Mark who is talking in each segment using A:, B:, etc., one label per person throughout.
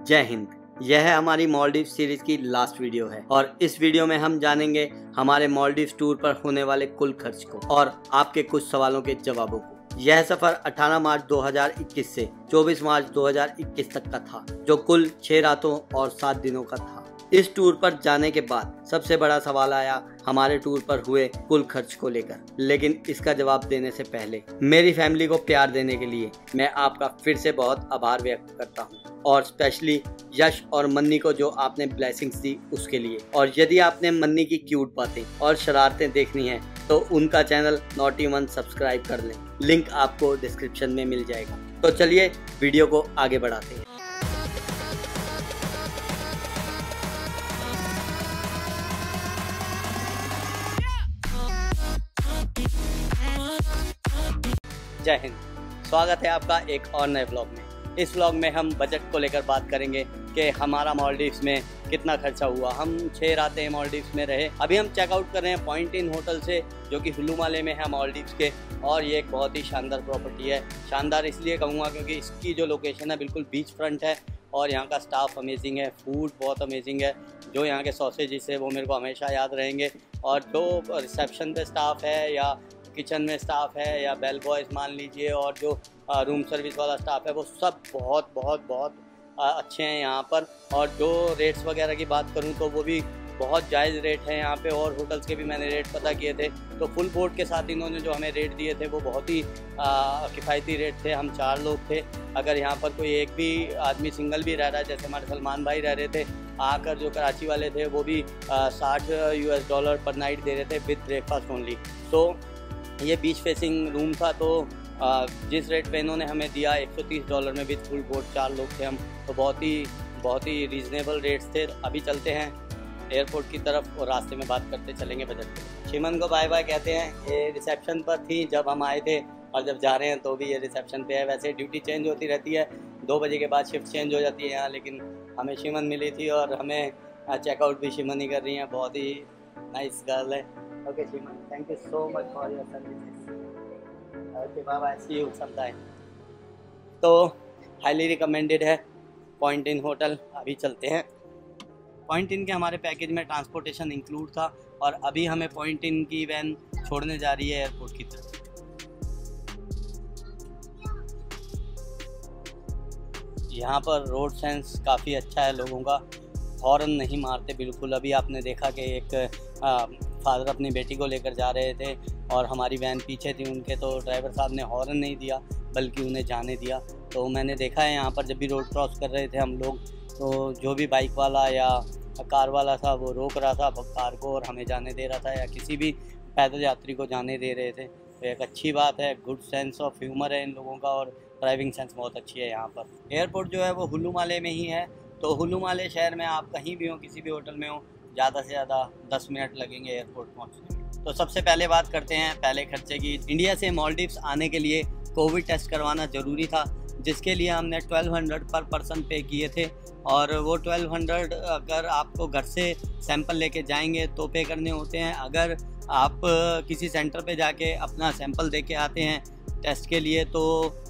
A: जय हिंद। यह है हमारी मालदीव सीरीज की लास्ट वीडियो है और इस वीडियो में हम जानेंगे हमारे मालदीव टूर पर होने वाले कुल खर्च को और आपके कुछ सवालों के जवाबों को। यह सफर 18 मार्च 2021 से 24 मार्च 2021 तक का था, जो कुल 6 रातों और 7 दिनों का था। इस टूर पर जाने के बाद सबसे बड़ा सवाल आया हमारे टूर पर हुए कुल खर्च को लेकर, लेकिन इसका जवाब देने से पहले मेरी फैमिली को प्यार देने के लिए मैं आपका फिर से बहुत आभार व्यक्त करता हूं, और स्पेशली यश और मन्नी को जो आपने ब्लेसिंग्स दी उसके लिए। और यदि आपने मन्नी की क्यूट बातें और शरारतें देखनी है तो उनका चैनल नॉटी वन सब्सक्राइब कर लें, लिंक आपको डिस्क्रिप्शन में मिल जाएगा। तो चलिए वीडियो को आगे बढ़ाते हैं। जय हिंद। स्वागत है आपका एक और नए व्लॉग में। इस व्लॉग में हम बजट को लेकर बात करेंगे कि हमारा मालदीव्स में कितना खर्चा हुआ। हम 6 रातें मालदीव्स में रहे। अभी हम चेकआउट कर रहे हैं पॉइंट इन होटल से, जो कि हुलुमाले में है मालदीव्स के, और ये एक बहुत ही शानदार प्रॉपर्टी है। शानदार इसलिए कहूँगा क्योंकि इसकी जो लोकेशन है बिल्कुल बीच फ्रंट है और यहाँ का स्टाफ अमेजिंग है, फूड बहुत अमेजिंग है। जो यहाँ के सॉसेजेस है वो मेरे को हमेशा याद रहेंगे, और जो रिसेप्शन पे स्टाफ है या किचन में स्टाफ है या बेल बॉयज़ मान लीजिए, और जो रूम सर्विस वाला स्टाफ है वो सब बहुत बहुत बहुत अच्छे हैं यहाँ पर। और जो रेट्स वगैरह की बात करूँ तो वो भी बहुत जायज़ रेट है यहाँ पे, और होटल्स के भी मैंने रेट पता किए थे तो फुल बोर्ड के साथ इन्होंने जो हमें रेट दिए थे वो बहुत ही किफ़ायती रेट थे। हम 4 लोग थे। अगर यहाँ पर कोई एक भी आदमी सिंगल भी रह रहा है, जैसे हमारे सलमान भाई रह रहे थे आकर, जो कराची वाले थे, वो भी $60 पर नाइट दे रहे थे विद ब्रेकफास्ट ओनली। तो ये बीच फेसिंग रूम था, तो जिस रेट पे इन्होंने हमें दिया $130 में विद फुल बोर्ड, 4 लोग थे हम, तो बहुत ही रीज़नेबल रेट्स थे। अभी चलते हैं एयरपोर्ट की तरफ और रास्ते में बात करते चलेंगे बजट पे। शिमन को बाय बाय कहते हैं। ये रिसेप्शन पर थी जब हम आए थे, और जब जा रहे हैं तो भी ये रिसेप्शन पे है। वैसे ड्यूटी चेंज होती रहती है, 2 बजे के बाद शिफ्ट चेंज हो जाती है यहाँ, लेकिन हमें शिमन मिली थी और हमें चेकआउट भी शिमन ही कर रही हैं। बहुत ही नाइस गर्ल है। ओके शिमन, thank you so much for your services. Okay bye bye, see you sometime. तो हाईली रिकमेंडेड है पॉइंट इन होटल। अभी चलते हैं। पॉइंट इन के हमारे पैकेज में ट्रांसपोर्टेशन इंक्लूड था, और अभी हमें पॉइंट इन की वैन छोड़ने जा रही है एयरपोर्ट की तरफ। यहाँ पर रोड सेंस काफ़ी अच्छा है लोगों का, हॉर्न नहीं मारते बिल्कुल। अभी आपने देखा कि एक फादर अपनी बेटी को लेकर जा रहे थे और हमारी वैन पीछे थी उनके, तो ड्राइवर साहब ने हॉर्न नहीं दिया बल्कि उन्हें जाने दिया। तो मैंने देखा है यहाँ पर जब भी रोड क्रॉस कर रहे थे हम लोग, तो जो भी बाइक वाला या कार वाला था वो रोक रहा था कार को और हमें जाने दे रहा था, या किसी भी पैदल यात्री को जाने दे रहे थे। तो एक अच्छी बात है, गुड सेंस ऑफ ह्यूमर है इन लोगों का, और ड्राइविंग सेंस बहुत अच्छी है यहाँ पर। एयरपोर्ट जो है वो हुलुमाले में ही है, तो हुलुमाले शहर में आप कहीं भी हो, किसी भी होटल में हो, ज़्यादा से ज़्यादा 10 मिनट लगेंगे एयरपोर्ट पहुँचने में। तो सबसे पहले बात करते हैं पहले खर्चे की। इंडिया से मालदीव्स आने के लिए कोविड टेस्ट करवाना ज़रूरी था, जिसके लिए हमने 1200 पर पर्सन पे किए थे। और वो 1200 अगर आपको घर से सैंपल लेके जाएंगे तो पे करने होते हैं। अगर आप किसी सेंटर पे जाके अपना सैंपल दे के आते हैं टेस्ट के लिए तो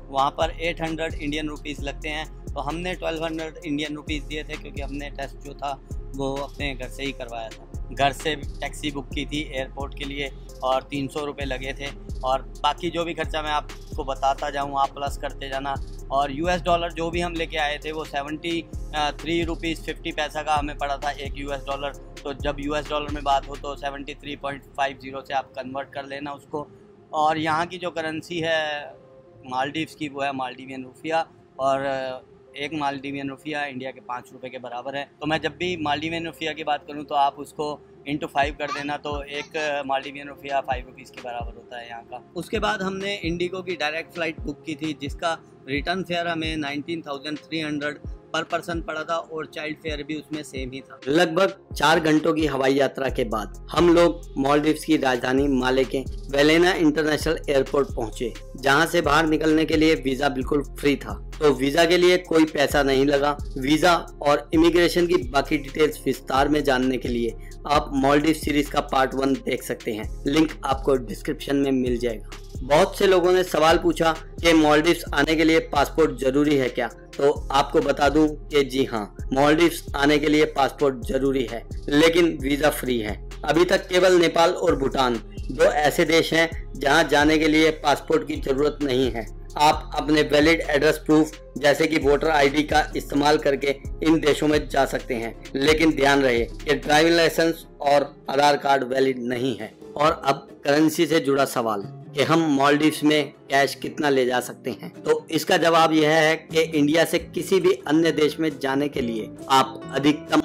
A: वहाँ पर 800 इंडियन रुपीज़ लगते हैं। तो हमने 1200 इंडियन रुपीज़ दिए थे, क्योंकि हमने टेस्ट जो था वो अपने घर से ही करवाया था। घर से टैक्सी बुक की थी एयरपोर्ट के लिए और 300 रुपये लगे थे। और बाकी जो भी खर्चा मैं आपको बताता जाऊँ, आप प्लस करते जाना। और $, जो भी हम लेके आए थे वो 73 रुपीज़ 50 पैसा का हमें पड़ा था एक $। तो जब $, में बात हो तो 73.50 से आप कन्वर्ट कर लेना उसको। और यहाँ की जो करेंसी है मालदीव्स की वो है मालदीवियन रुपया, और एक मालदीवियन रुपया इंडिया के 5 रुपये के बराबर है। तो मैं जब भी मालदीवियन रुपया की बात करूं तो आप उसको इंटू 5 कर देना, तो एक मालदीवियन रुपया 5 रुपीज़ के बराबर होता है यहाँ का। उसके बाद हमने इंडिगो की डायरेक्ट फ़्लाइट बुक की थी, जिसका रिटर्न फेयर हमें 19,300 पर पर्सन पड़ा था, और चाइल्ड फेयर भी उसमें सेम ही था। लगभग 4 घंटों की हवाई यात्रा के बाद हम लोग मालदीव्स की राजधानी माले के वेलेना इंटरनेशनल एयरपोर्ट पहुंचे, जहां से बाहर निकलने के लिए वीजा बिल्कुल फ्री था। तो वीजा के लिए कोई पैसा नहीं लगा। वीजा और इमिग्रेशन की बाकी डिटेल्स विस्तार में जानने के लिए आप मालदीव सीरीज का पार्ट 1 देख सकते हैं, लिंक आपको डिस्क्रिप्शन में मिल जाएगा। बहुत से लोगों ने सवाल पूछा कि मालदीव्स आने के लिए पासपोर्ट जरूरी है क्या? तो आपको बता दूं कि जी हाँ, मालदीव्स आने के लिए पासपोर्ट जरूरी है, लेकिन वीजा फ्री है। अभी तक केवल नेपाल और भूटान दो ऐसे देश हैं जहां जाने के लिए पासपोर्ट की जरूरत नहीं है। आप अपने वैलिड एड्रेस प्रूफ जैसे कि वोटर आईडी का इस्तेमाल करके इन देशों में जा सकते हैं, लेकिन ध्यान रहे कि ड्राइविंग लाइसेंस और आधार कार्ड वैलिड नहीं है। और अब करेंसी से जुड़ा सवाल कि हम मालदीव्स में कैश कितना ले जा सकते हैं, तो इसका जवाब यह है कि इंडिया से किसी भी अन्य देश में जाने के लिए आप अधिकतम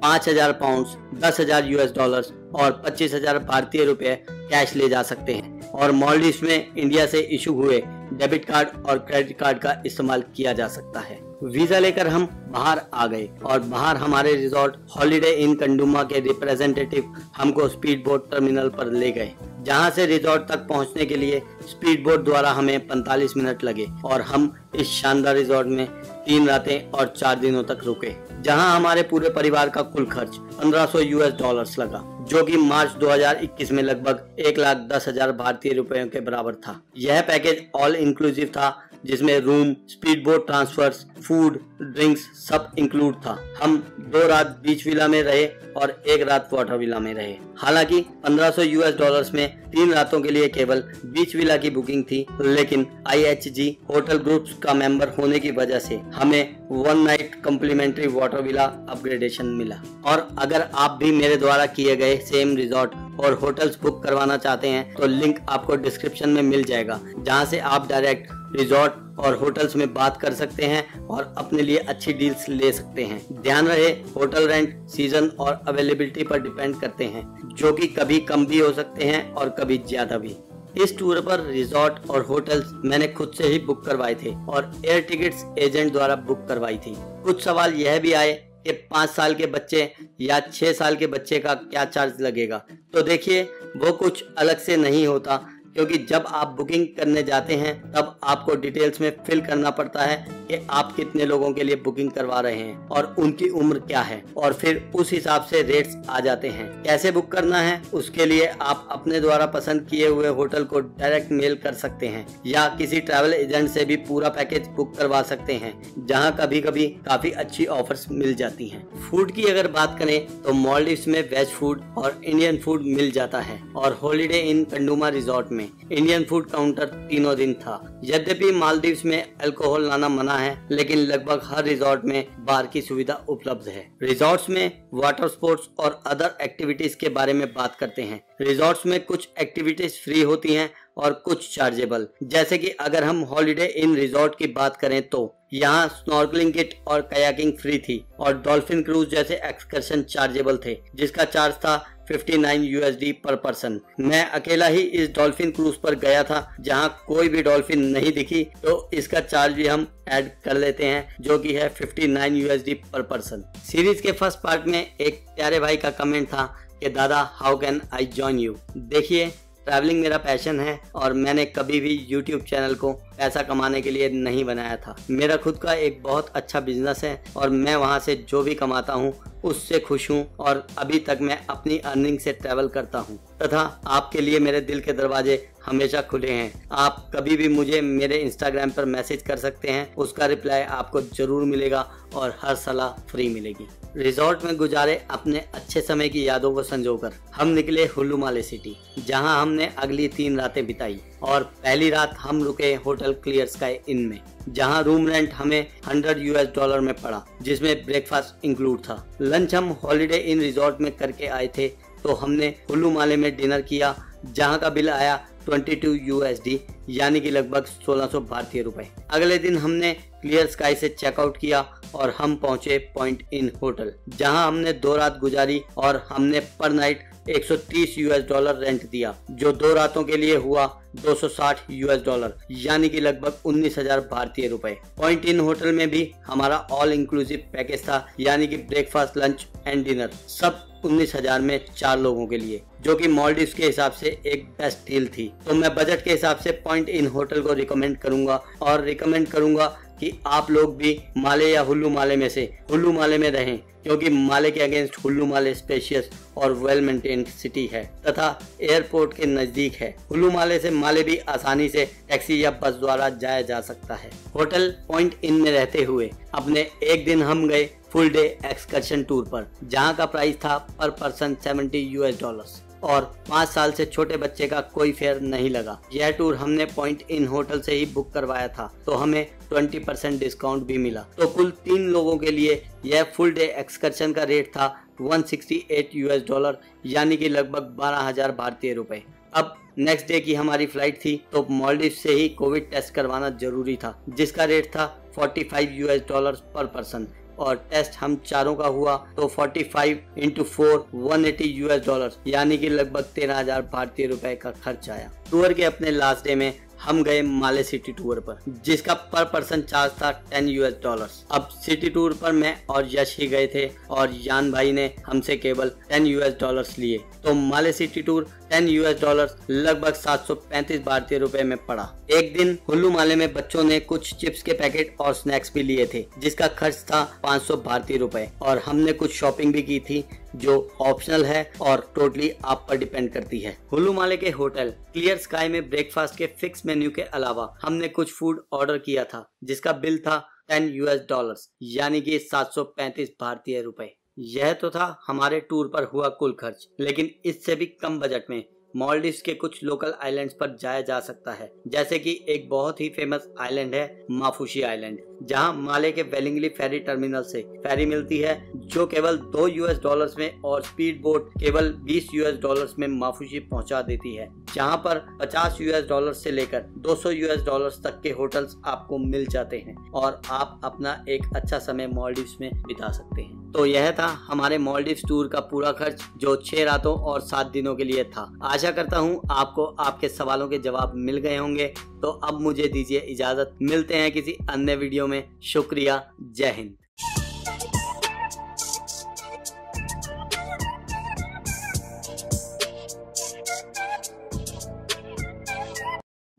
A: 5,000 पाउंड्स, 10,000 US डॉलर्स और 25,000 भारतीय रुपए कैश ले जा सकते हैं। और मालदीव्स में इंडिया से इशू हुए डेबिट कार्ड और क्रेडिट कार्ड का इस्तेमाल किया जा सकता है। वीजा लेकर हम बाहर आ गए और बाहर हमारे रिजॉर्ट हॉलिडे इन कंडुमा के रिप्रेजेंटेटिव हमको स्पीड बोट टर्मिनल पर ले गए, जहां से रिजॉर्ट तक पहुंचने के लिए स्पीड बोट द्वारा हमें 45 मिनट लगे और हम इस शानदार रिजॉर्ट में 3 रातें और 4 दिनों तक रुके, जहां हमारे पूरे परिवार का कुल खर्च 1500 US डॉलर्स लगा, जो कि मार्च 2021 में लगभग 1,10,000 भारतीय रुपयों के बराबर था। यह पैकेज ऑल इंक्लूसिव था, जिसमें room, speed boat transfers, food, drinks सब इंक्लूड था। हम 2 रात बीच विला में रहे और 1 रात वाटर विला में रहे। हालांकि 1500 US डॉलर्स में 3 रातों के लिए केवल बीच विला की बुकिंग थी, लेकिन IHG होटल ग्रुप्स का मेंबर होने की वजह से हमें 1 night complimentary water villa upgradation मिला। और अगर आप भी मेरे द्वारा किए गए सेम रिजॉर्ट और होटल्स बुक करवाना चाहते हैं तो लिंक आपको डिस्क्रिप्शन में मिल जाएगा, जहां से आप डायरेक्ट रिजॉर्ट और होटल्स में बात कर सकते हैं और अपने लिए अच्छी डील्स ले सकते हैं। ध्यान रहे, होटल रेंट सीजन और अवेलेबिलिटी पर डिपेंड करते हैं, जो कि कभी कम भी हो सकते हैं और कभी ज्यादा भी। इस टूर पर रिजॉर्ट और होटल्स मैंने खुद से ही बुक करवाए थे और एयर टिकट्स एजेंट द्वारा बुक करवाई थी। कुछ सवाल यह भी आए कि 5 साल के बच्चे या 6 साल के बच्चे का क्या चार्ज लगेगा। तो देखिए, वो कुछ अलग से नहीं होता, क्योंकि जब आप बुकिंग करने जाते हैं तब आपको डिटेल्स में फिल करना पड़ता है कि आप कितने लोगों के लिए बुकिंग करवा रहे हैं और उनकी उम्र क्या है, और फिर उस हिसाब से रेट्स आ जाते हैं। कैसे बुक करना है, उसके लिए आप अपने द्वारा पसंद किए हुए होटल को डायरेक्ट मेल कर सकते हैं या किसी ट्रैवल एजेंट से भी पूरा पैकेज बुक करवा सकते हैं, जहां कभी कभी काफी अच्छी ऑफर्स मिल जाती हैं। फूड की अगर बात करें तो मालदीव्स में वेज फूड और इंडियन फूड मिल जाता है और हॉलिडे इन कंडुमा रिजॉर्ट में इंडियन फूड काउंटर तीनों दिन था। यद्यपि मालदीव्स में अल्कोहल लाना मना है, लेकिन लगभग हर रिजॉर्ट में बार की सुविधा उपलब्ध है। रिजॉर्ट्स में वाटर स्पोर्ट्स और अदर एक्टिविटीज के बारे में बात करते हैं। रिजॉर्ट्स में कुछ एक्टिविटीज फ्री होती हैं और कुछ चार्जेबल। जैसे कि अगर हम हॉलिडे इन रिजॉर्ट की बात करें तो यहाँ स्नॉर्कलिंग किट और कयाकिंग फ्री थी और डॉल्फिन क्रूज जैसे एक्सकर्शन चार्जेबल थे, जिसका चार्ज था 59 USD पर पर्सन। मैं अकेला ही इस डॉल्फिन क्रूज पर गया था, जहां कोई भी डॉल्फिन नहीं दिखी, तो इसका चार्ज भी हम ऐड कर लेते हैं, जो कि है 59 USD पर पर्सन। सीरीज के फर्स्ट पार्ट में एक प्यारे भाई का कमेंट था कि दादा how can I join you. देखिए, ट्रैवलिंग मेरा पैशन है और मैंने कभी भी YouTube चैनल को पैसा कमाने के लिए नहीं बनाया था। मेरा खुद का एक बहुत अच्छा बिजनेस है और मैं वहां से जो भी कमाता हूं उससे खुश हूं और अभी तक मैं अपनी अर्निंग से ट्रैवल करता हूं तथा आपके लिए मेरे दिल के दरवाजे हमेशा खुले हैं। आप कभी भी मुझे मेरे इंस्टाग्राम पर मैसेज कर सकते हैं, उसका रिप्लाई आपको जरूर मिलेगा और हर सलाह फ्री मिलेगी। रिजॉर्ट में गुजारे अपने अच्छे समय की यादों को संजोकर हम निकले हुल्लू माले सिटी, जहां हमने अगली 3 रातें बिताई। और पहली रात हम रुके होटल क्लियर स्काई इन में, जहां रूम रेंट हमें 100 US डॉलर में पड़ा, जिसमें ब्रेकफास्ट इंक्लूड था। लंच हम हॉलिडे इन रिजॉर्ट में करके आए थे, तो हमने हुल्लू माले में डिनर किया, जहां का बिल आया 22 USD, यानी कि लगभग 1600 भारतीय रुपए। अगले दिन हमने क्लियर स्काई से चेकआउट किया और हम पहुंचे पॉइंट इन होटल, जहां हमने 2 रात गुजारी और हमने पर नाइट 130 US डॉलर रेंट दिया, जो 2 रातों के लिए हुआ 260 US डॉलर, यानी कि लगभग 19,000 भारतीय रुपए। पॉइंट इन होटल में भी हमारा ऑल इंक्लूसिव पैकेज था, यानी कि ब्रेकफास्ट, लंच एंड डिनर सब 19,000 में 4 लोगों के लिए, जो कि मालदीव्स के हिसाब से एक बेस्ट डील थी। तो मैं बजट के हिसाब से पॉइंट इन होटल को रिकमेंड करूंगा और रिकमेंड करूंगा कि आप लोग भी माले या हुल्लू माले में से हुल्लू माले में रहें, क्योंकि माले के अगेंस्ट हुल्लू माले स्पेशियस और वेल मेंटेन्ड सिटी है तथा एयरपोर्ट के नजदीक है। हुल्लू माले से माले भी आसानी से टैक्सी या बस द्वारा जाया जा सकता है। होटल पॉइंट इन में रहते हुए अपने एक दिन हम गए फुल डे एक्सकर्शन टूर पर, जहां का प्राइस था पर पर्सन $70 और 5 साल से छोटे बच्चे का कोई फेयर नहीं लगा। यह टूर हमने पॉइंट इन होटल से ही बुक करवाया था, तो हमें 20% डिस्काउंट भी मिला। तो कुल 3 लोगों के लिए यह फुल डे एक्सकर्शन का रेट था $168, यानी कि लगभग 12,000 भारतीय रुपए। अब नेक्स्ट डे की हमारी फ्लाइट थी, तो मालदीव से ही कोविड टेस्ट करवाना जरूरी था, जिसका रेट था $45 पर पर्सन, और टेस्ट हम चारों का हुआ तो 45 × 4 $180, यानी कि लगभग 13,000 भारतीय रुपए का खर्च आया। टूर के अपने लास्ट डे में हम गए माले सिटी टूर पर, जिसका पर पर्सन चार्ज था $10। अब सिटी टूर पर मैं और यश ही गए थे और यान भाई ने हमसे केवल $10 लिए, तो माले सिटी टूर $10 लगभग 735 भारतीय रुपए में पड़ा। एक दिन हुल्लू माले में बच्चों ने कुछ चिप्स के पैकेट और स्नैक्स भी लिए थे, जिसका खर्च था 500 भारतीय रुपए, और हमने कुछ शॉपिंग भी की थी जो ऑप्शनल है और टोटली आप पर डिपेंड करती है। हुल्लू माले के होटल क्लियर स्काई में ब्रेकफास्ट के फिक्स मेन्यू के अलावा हमने कुछ फूड ऑर्डर किया था, जिसका बिल था $10, यानी कि 735 भारतीय रुपए। यह तो था हमारे टूर पर हुआ कुल खर्च, लेकिन इससे भी कम बजट में मालदीव्स के कुछ लोकल आइलैंड्स पर जाया जा सकता है, जैसे कि एक बहुत ही फेमस आइलैंड है माफुशी आइलैंड, जहां माले के वेलिंगली फेरी टर्मिनल से फेरी मिलती है जो केवल $2 में और स्पीड बोट केवल $20 में माफुशी पहुंचा देती है, जहां पर $50 से लेकर $200 तक के होटल्स आपको मिल जाते हैं और आप अपना एक अच्छा समय मालदीव्स में बिता सकते हैं। तो यह था हमारे मालदीव्स टूर का पूरा खर्च, जो 6 रातों और 7 दिनों के लिए था। आशा करता हूँ आपको आपके सवालों के जवाब मिल गए होंगे। तो अब मुझे दीजिए इजाजत, मिलते हैं किसी अन्य वीडियो में। शुक्रिया, जय हिंद।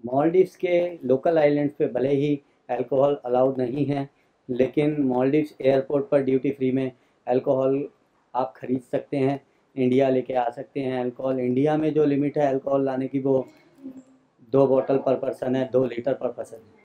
A: मालदीव्स के लोकल आइलैंड्स पे भले ही अल्कोहल अलाउड नहीं है, लेकिन मालदीव्स एयरपोर्ट पर ड्यूटी फ्री में अल्कोहल आप खरीद सकते हैं, इंडिया लेके आ सकते हैं। अल्कोहल इंडिया में जो लिमिट है अल्कोहल लाने की वो 2 बोतल पर पर्सन है, 2 लीटर पर पर्सन।